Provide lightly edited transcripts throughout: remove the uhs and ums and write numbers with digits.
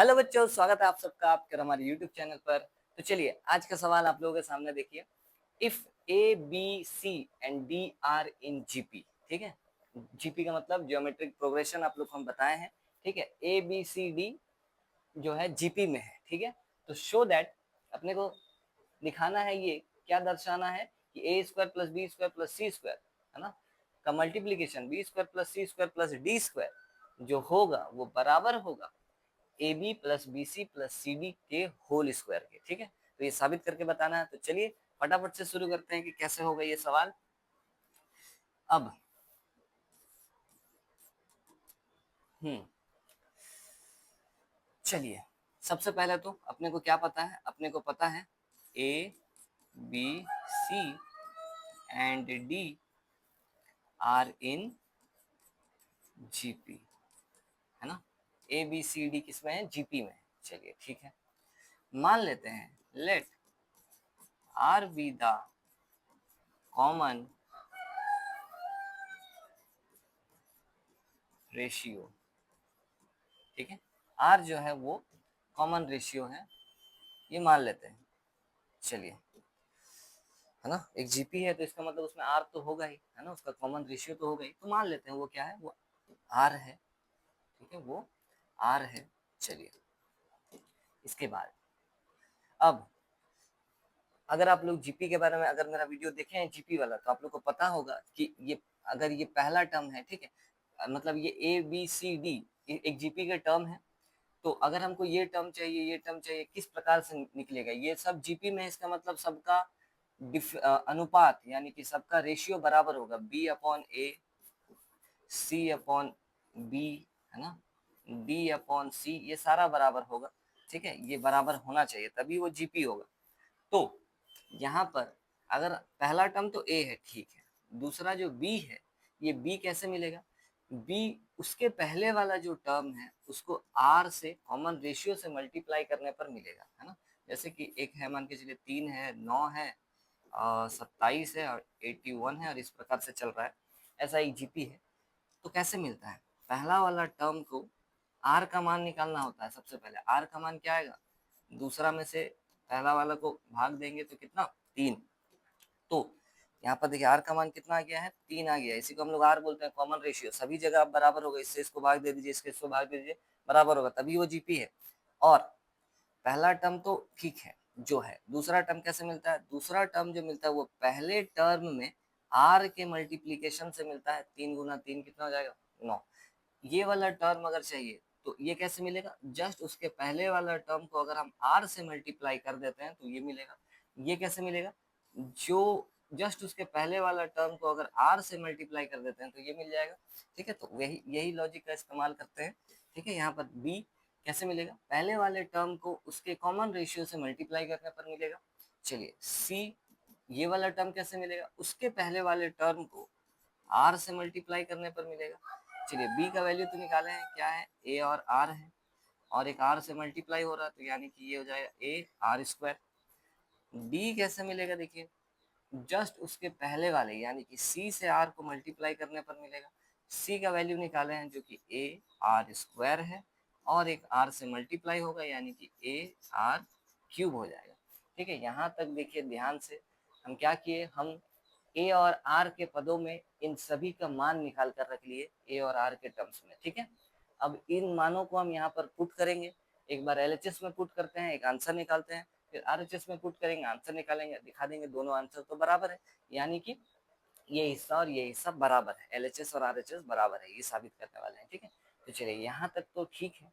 Hello बच्चों, स्वागत है आप सबका आपके और हमारे यूट्यूब चैनल पर। तो चलिए आज का सवाल आप लोगों के सामने देखिए। If a b c and d are in GP, ठीक है। जीपी का मतलब ज्योमेट्रिक प्रोग्रेशन आप लोग को हम बताए हैं, ठीक है। ए बी सी डी जो है जीपी में है, ठीक है। तो शो दैट अपने को दिखाना है, ये क्या दर्शाना है कि A square plus B square plus C square, है ना, का multiplication B square plus C square plus D square जो होगा वो बराबर होगा A B plus B C plus C D के होल स्क्वायर के, ठीक है। तो ये साबित करके बताना है। तो चलिए फटाफट से शुरू करते हैं कि कैसे होगा ये सवाल। अब चलिए, सबसे पहले तो अपने को क्या पता है, अपने को पता है a b c and d are in GP, है ना। ए बी सी डी किसमें है, जीपी में। चलिए ठीक है, मान लेते हैं let r be the common ratio, ठीक है। आर जो है वो कॉमन रेशियो है, ये मान लेते हैं। चलिए, है ना, एक जीपी है तो इसका मतलब उसमें आर तो होगा ही, है ना, उसका कॉमन रेशियो तो होगा ही। तो मान लेते हैं वो क्या है, वो आर है, ठीक है, वो आर है। चलिए, इसके बाद अब अगर आप लोग जीपी के बारे में अगर मेरा वीडियो देखे हैं जीपी वाला, तो आप लोग को पता होगा कि ये अगर ये पहला टर्म है, ठीक है, मतलब ये ए बी सी डी एक जीपी के टर्म है। तो अगर हमको ये टर्म चाहिए, ये टर्म चाहिए, किस प्रकार से निकलेगा, ये सब जीपी में है, इसका मतलब सबका अनुपात यानी कि सबका रेशियो बराबर होगा, बी अपॉन ए, सी अपॉन बी, है ना, डी अपॉन सी, ये सारा बराबर होगा, ठीक है। ये बराबर होना चाहिए तभी वो जीपी होगा। तो यहाँ पर अगर पहला टर्म तो ए है, ठीक है, दूसरा जो बी है, ये बी कैसे मिलेगा, बी उसके पहले वाला जो टर्म है उसको आर से कॉमन रेशियो से मल्टीप्लाई करने पर मिलेगा, है ना। जैसे कि एक है, मान के चलिए 3 है, 9 है, 27 है और 81 है, और इस प्रकार से चल रहा है। ऐसा एक जीपी है। तो कैसे मिलता है, पहला वाला टर्म को आर का मान निकालना होता है। सबसे पहले आर का मान क्या आएगा, दूसरा में से पहला वाला को भाग देंगे तो कितना, 3। तो यहाँ पर देखिए आर का मान कितना आ गया है, 3 आ गया। इसी को हम लोग आर बोलते हैं, कॉमन रेशियो। सभी जगह आप बराबर होगा, इससे इसको भाग दे दीजिए, इसके इसको भाग दे दीजिए, बराबर होगा, तभी वो जीपी है। और पहला टर्म तो ठीक है जो है, दूसरा टर्म कैसे मिलता है, दूसरा टर्म जो मिलता है वो पहले टर्म में आर के मल्टीप्लीकेशन से मिलता है। 3 गुना 3 कितना हो जाएगा, 9। ये वाला टर्म अगर चाहिए तो ये कैसे मिलेगा, जस्ट उसके पहले वाला टर्म को अगर हम आर से मल्टीप्लाई कर देते हैं तो ये मिलेगा। ये कैसे मिलेगा, जो जस्ट उसके पहले वाला टर्म को अगर आर से मल्टीप्लाई कर देते हैं तो ये मिल जाएगा, ठीक है। तो यही यही लॉजिक का इस्तेमाल करते हैं, ठीक है। यहाँ पर बी कैसे मिलेगा, पहले वाले टर्म को उसके कॉमन रेशियो से मल्टीप्लाई करने पर मिलेगा। चलिए, सी ये वाला टर्म कैसे मिलेगा, उसके पहले वाले टर्म को आर से मल्टीप्लाई करने पर मिलेगा। चलिए, बी का वैल्यू तो निकाले हैं, क्या है, ए और आर है, और एक आर से मल्टीप्लाई हो रहा है तो यानी कि ये हो जाएगा ए आर स्क्वायर। डी कैसे मिलेगा, देखिए जस्ट उसके पहले वाले यानी कि सी से आर को मल्टीप्लाई करने पर मिलेगा। सी का वैल्यू निकाले हैं जो कि ए आर स्क्वायर है, और एक आर से मल्टीप्लाई होगा यानी कि ए आर क्यूब हो जाएगा, ठीक है। यहाँ तक देखिए ध्यान से, हम क्या किए, हम ए और आर के पदों में इन सभी का मान निकाल कर रख लिए ए और आर के टर्म्स में, ठीक है। अब इन मानों को हम यहाँ पर पुट करेंगे, एक बार एलएचएस में पुट करते हैं, एक आंसर निकालते हैं, फिर आरएचएस में पुट करेंगे, आंसर निकालेंगे, दिखा देंगे दोनों आंसर तो बराबर है, यानी कि ये हिस्सा और ये हिस्सा बराबर है, एलएचएस और आरएचएस बराबर है, ये साबित करने वाले हैं, ठीक है। तो चलिए यहाँ तक तो ठीक है,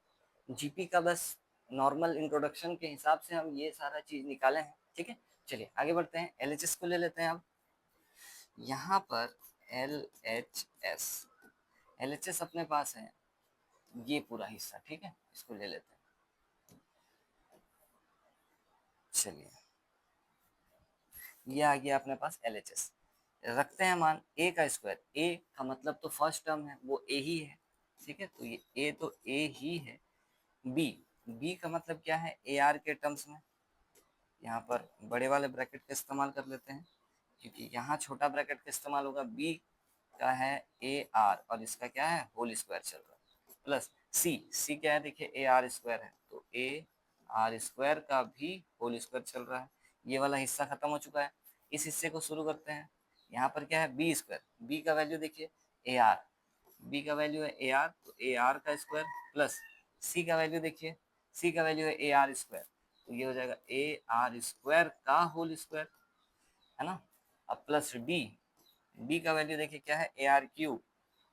जीपी का बस नॉर्मल इंट्रोडक्शन के हिसाब से हम ये सारा चीज निकाले हैं, ठीक है। चलिए आगे बढ़ते हैं, एलएचएस को ले लेते हैं अब। यहाँ पर एल एच एस अपने पास है, ये पूरा हिस्सा, ठीक है, इसको ले लेते हैं। चलिए, ये आ गया अपने पास एल एच एस। रखते हैं मान ए का स्क्वायर, ए का मतलब तो फर्स्ट टर्म है वो ए ही है, ठीक है, तो ये ए तो ए ही है। बी, बी का मतलब क्या है, ए आर के टर्म्स में, यहाँ पर बड़े वाले ब्रैकेट का इस्तेमाल कर लेते हैं क्योंकि यहाँ छोटा ब्रैकेट का इस्तेमाल होगा। बी का है ए आर और इसका क्या है, होल स्क्वायर चल रहा है, प्लस सी, सी क्या है देखिए ए आर स्क्वायर है, तो ए आर स्क्वायर का भी होल स्क्वायर चल रहा है। ये वाला हिस्सा खत्म हो चुका है। इस हिस्से को शुरू करते हैं। यहाँ पर क्या है, बी स्क्वायर, बी का वैल्यू देखिए ए आर, बी का वैल्यू है ए आर, तो ए आर का स्क्वायर प्लस सी का वैल्यू देखिए, सी का वैल्यू है ए आर स्क्वायर, तो ये हो जाएगा ए आर स्क्वायर का होल स्क्वायर, है ना। अब प्लस डी, डी का वैल्यू देखिए क्या है, ए आर क्यूब,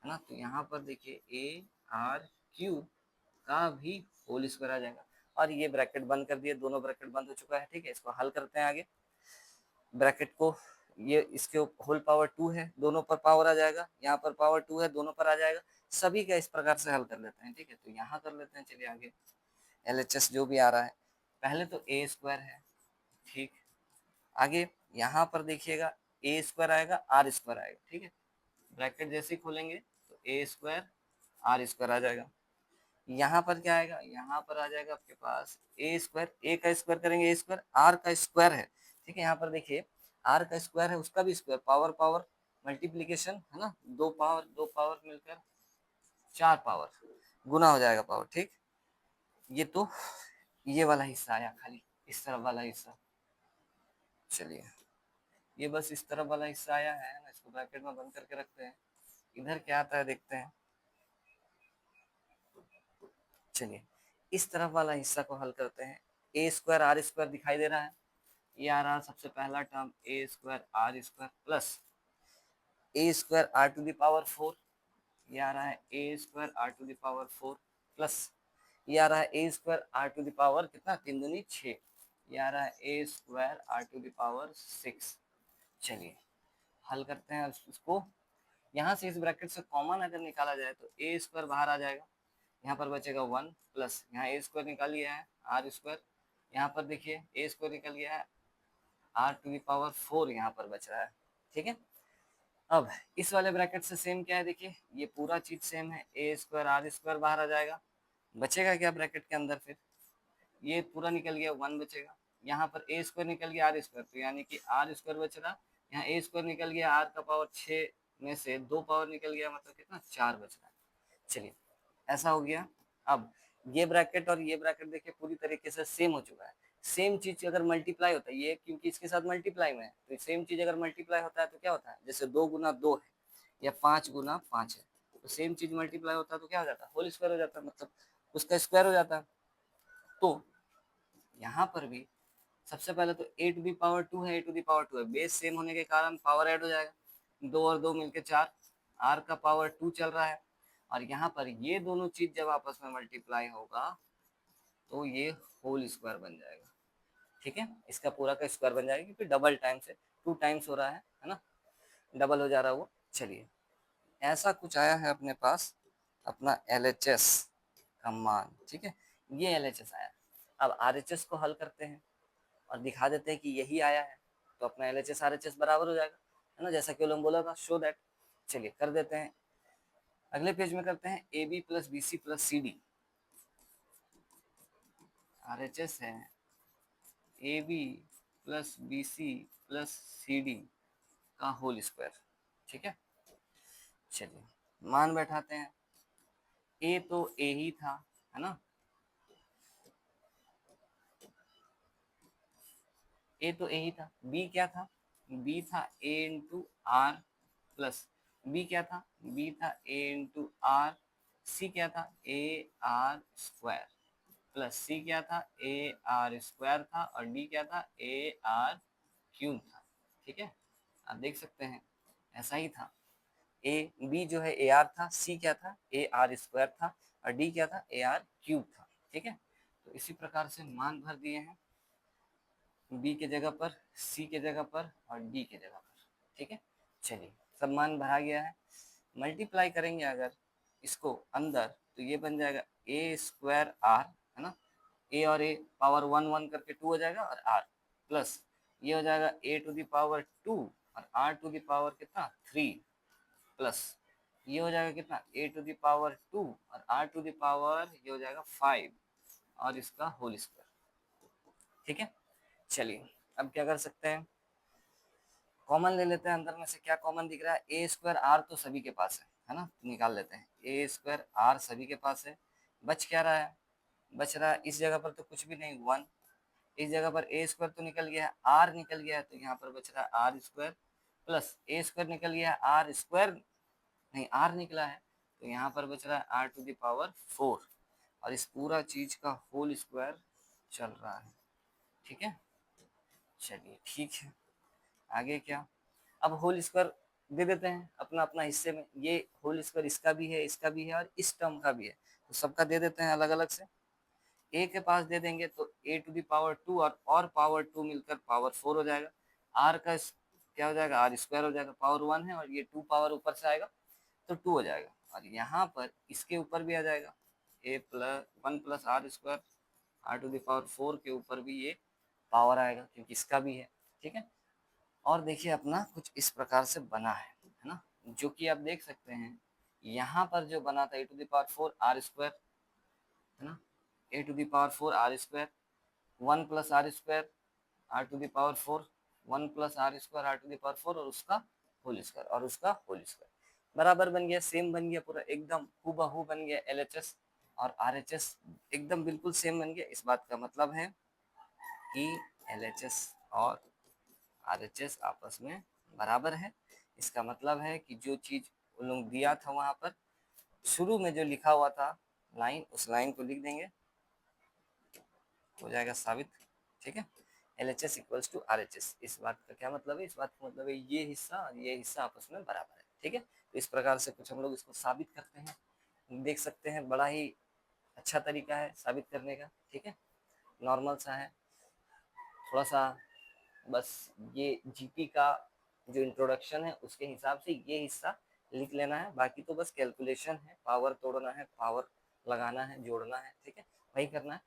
है ना। तो यहाँ पर देखिए ए आर क्यूब का भी होल स्क्वायर आ जाएगा। और ये ब्रैकेट बंद कर दिए, दोनों ब्रैकेट बंद हो चुका है, ठीक है। इसको हल करते हैं आगे। ब्रैकेट को, ये इसके होल पावर 2 है, दोनों पर पावर आ जाएगा, यहाँ पर पावर 2 है, दोनों पर आ जाएगा। सभी का इस प्रकार से हल कर लेते हैं, ठीक है। तो यहाँ कर लेते हैं, चलिए आगे। LHS जो भी आ रहा है, पहले तो ए स्क्वायर है, ठीक। आगे यहाँ पर देखिएगा ए स्क्वायर आएगा, आर स्क्वायर आएगा, ठीक है। ब्रैकेट जैसे ही खोलेंगे तो ए स्क्वायर आर स्क्वायर आ जाएगा। यहाँ पर क्या आएगा, यहाँ पर आ जाएगा आपके पास ए स्क्वायर, ए का स्क्वायर करेंगे ए स्क्वायर, आर का स्क्वायर है, ठीक है। यहाँ पर देखिए आर का स्क्वायर है, उसका भी स्क्वायर, पावर पावर मल्टीप्लीकेशन, है ना। दो पावर मिलकर 4 पावर, गुना हो जाएगा पावर, ठीक। ये तो ये वाला हिस्सा आया, खाली इस तरफ वाला हिस्सा। चलिए ये बस इस तरफ वाला हिस्सा आया है ना, इसको ब्रैकेट में बंद करके रखते हैं। इधर क्या आता है देखते हैं। चलिए इस तरफ वाला हिस्सा को हल करते हैं। ए स्क्वायर आर स्क्वायर दिखाई दे रहा है, ये आ रहा है सबसे पहला term A square R square plus A square R to the power 4, ये आ रहा है A square R to the power 4 plus ये आ रहा है A square R to the power कितना, 3 दूनी 6, ये आ रहा है A square R to the power 6। चलिए हल करते हैं इसको। यहाँ से इस ब्रैकेट से कॉमन अगर निकाला जाए तो ए स्क्वायर बाहर आ जाएगा, यहाँ पर बचेगा 1 प्लस यहाँ ए स्क्वायर निकाल लिया है आर स्क्वायर, यहाँ पर देखिए ए स्क्वायर निकल गया है, आर टू दी पावर 4 यहाँ पर बच रहा है, ठीक है। अब इस वाले ब्रैकेट से सेम क्या है, देखिए ये पूरा चीज सेम है, ए स्क्वायर आर स्क्वायर बाहर आ जाएगा, बचेगा क्या ब्रैकेट के अंदर, फिर ये पूरा निकल गया 1 बचेगा, यहाँ पर ए स्क्वायर निकल गया आर स्क्वायर, तो यानी कि आर स्क्वायर बच रहा, यहाँ ए स्क्वायर निकल गया, आर का पावर 6 में से 2 पावर निकल गया, मतलब कितना 4 बच रहा है। चलिए ऐसा हो गया। अब ये ब्रैकेट और ये ब्रैकेट देखिए पूरी तरीके से सेम हो चुका है। सेम चीज अगर मल्टीप्लाई होता है, ये क्योंकि इसके साथ मल्टीप्लाई में है, तो सेम चीज अगर मल्टीप्लाई होता है तो क्या होता है, जैसे 2 गुना 2 है या 5 गुना 5 है, तो सेम चीज मल्टीप्लाई होता है तो क्या हो जाता है, होल स्क्वायर हो जाता है, मतलब उसका स्क्वायर हो जाता है। तो यहाँ पर भी सबसे पहले तो ए टू दी पावर 2 है, ए टू दी पावर 2 है, बेस सेम होने के कारण पावर ऐड हो जाएगा, 2 और 2 मिलके 4, आर का पावर 2 चल रहा है, और यहाँ पर ये दोनों चीज जब आपस में मल्टीप्लाई होगा तो ये होल स्क्वायर बन जाएगा, ठीक है। इसका पूरा का स्क्वायर बन जाएगा, क्योंकि डबल टाइम से 2 टाइम्स हो रहा है ना, डबल हो जा रहा है वो। चलिए ऐसा कुछ आया है अपने पास, अपना LHS का मान, ठीक है, ये LHS आया। अब RHS को हल करते हैं और दिखा देते हैं कि यही आया है, तो अपना LHS RHS बराबर हो जाएगा, है ना, जैसा कि उन्होंने बोला था, शो दैट। चलिए कर देते हैं, अगले पेज में करते हैं AB plus BC plus CD, RHS है AB plus BC plus CD का होल स्क्वायर, ठीक है। चलिए मान बैठाते हैं, ए तो ए ही था, है ना, ए तो ए ही था, बी क्या था, बी था ए इंटू आर प्लस बी क्या था, बी था ए इंटू आर, सी क्या था ए आर स्क्वायर प्लस सी क्या था ए आर स्क्वायर था, और डी क्या था ए आर क्यूब था, ठीक है। आप देख सकते हैं ऐसा ही था, ए बी जो है ए आर था, सी क्या था ए आर स्क्वायर था, और डी क्या था ए आर क्यूब था, ठीक है। तो इसी प्रकार से मान भर दिए हैं, बी के जगह पर, सी के जगह पर और डी के जगह पर, ठीक है। चलिए सब मान भरा गया है, मल्टीप्लाई करेंगे अगर इसको अंदर तो ये बन जाएगा ए स्क्वायर आर, है ना, ए और ए पावर 1 1 करके 2 हो जाएगा, और आर प्लस ये हो जाएगा ए टू द पावर 2 और आर टू द पावर कितना 3 प्लस ये हो जाएगा कितना ए टू द पावर 2 और आर टू द पावर ये हो जाएगा 5 और इसका होल स्क्वायर, ठीक है। चलिए अब क्या कर सकते हैं, कॉमन ले लेते हैं, अंदर में से क्या कॉमन दिख रहा है, ए स्क्वायर आर तो सभी के पास है ना, तो निकाल लेते हैं, ए स्क्वायर आर सभी के पास है, बच क्या रहा है बच रहा है इस जगह पर तो कुछ भी नहीं 1, इस जगह पर ए स्क्वायर तो निकल गया है, आर निकल गया है, तो यहाँ पर बच रहा है आर स्क्वायर प्लस ए स्क्वायर निकल गया है, आर स्क्वायर नहीं आर निकला है, तो यहाँ पर बच रहा है आर टू द पावर 4 और इस पूरा चीज का होल स्क्वायर चल रहा है। ठीक है, चलिए ठीक है, आगे क्या, अब होल स्क्वायर दे देते हैं अपना अपना हिस्से में, ये होल स्क्वायर इसका भी है, इसका भी है और इस टर्म का भी है, तो सबका दे देते हैं अलग अलग से। ए के पास दे देंगे तो ए टू दी पावर 2 और पावर 2 मिलकर पावर 4 हो जाएगा, आर का क्या हो जाएगा, आर स्क्वायर हो जाएगा, पावर 1 है और ये 2 पावर ऊपर से आएगा तो 2 हो जाएगा, और यहाँ पर इसके ऊपर भी आ जाएगा A plus 1 plus R square, R to the power 4 के ऊपर भी ये पावर आएगा क्योंकि इसका भी है। ठीक है, और देखिए अपना कुछ इस प्रकार से बना है ना, जो कि आप देख सकते हैं यहाँ पर जो बना था A to the power 4 R square, है ना, A to the power 4 R square, 1 plus R square R to the power 4, 1 plus R square R to the power 4 और उसका होल स्क्वायर और उसका होल स्क्वायर बराबर बन गया, सेम बन गया, पूरा एकदम हूबहू बन गया एलएचएस और आरएचएस एकदम बिल्कुल सेम बन गया। इस बात का मतलब है कि एलएचएस और आरएचएस आपस में बराबर है। इसका मतलब है कि जो चीज उन लोग दिया था वहां पर शुरू में जो लिखा हुआ था लाइन, उस लाइन को लिख देंगे, हो जाएगा साबित। ठीक है, L H S equals to R H S, इस बात का क्या मतलब है, इस बात का मतलब है ये हिस्सा और ये हिस्सा आपस में बराबर है। ठीक है, तो इस प्रकार से कुछ हम लोग इसको साबित करते हैं, देख सकते हैं बड़ा ही अच्छा तरीका है साबित करने का। ठीक है, नॉर्मल सा है थोड़ा सा, बस ये जीपी का जो इंट्रोडक्शन है उसके हिसाब से ये हिस्सा लिख लेना है, बाकी तो बस कैलकुलेशन है, पावर तोड़ना है, पावर लगाना है, जोड़ना है। ठीक है, वही करना है।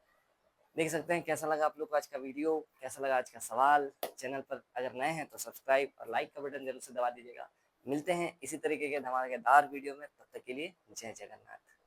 देख सकते हैं कैसा लगा आप लोग को आज का वीडियो, कैसा लगा आज का सवाल। चैनल पर अगर नए हैं तो सब्सक्राइब और लाइक का बटन जरूर से दबा दीजिएगा। मिलते हैं इसी तरीके के धमाकेदार वीडियो में, तब तक के लिए जय जगन्नाथ।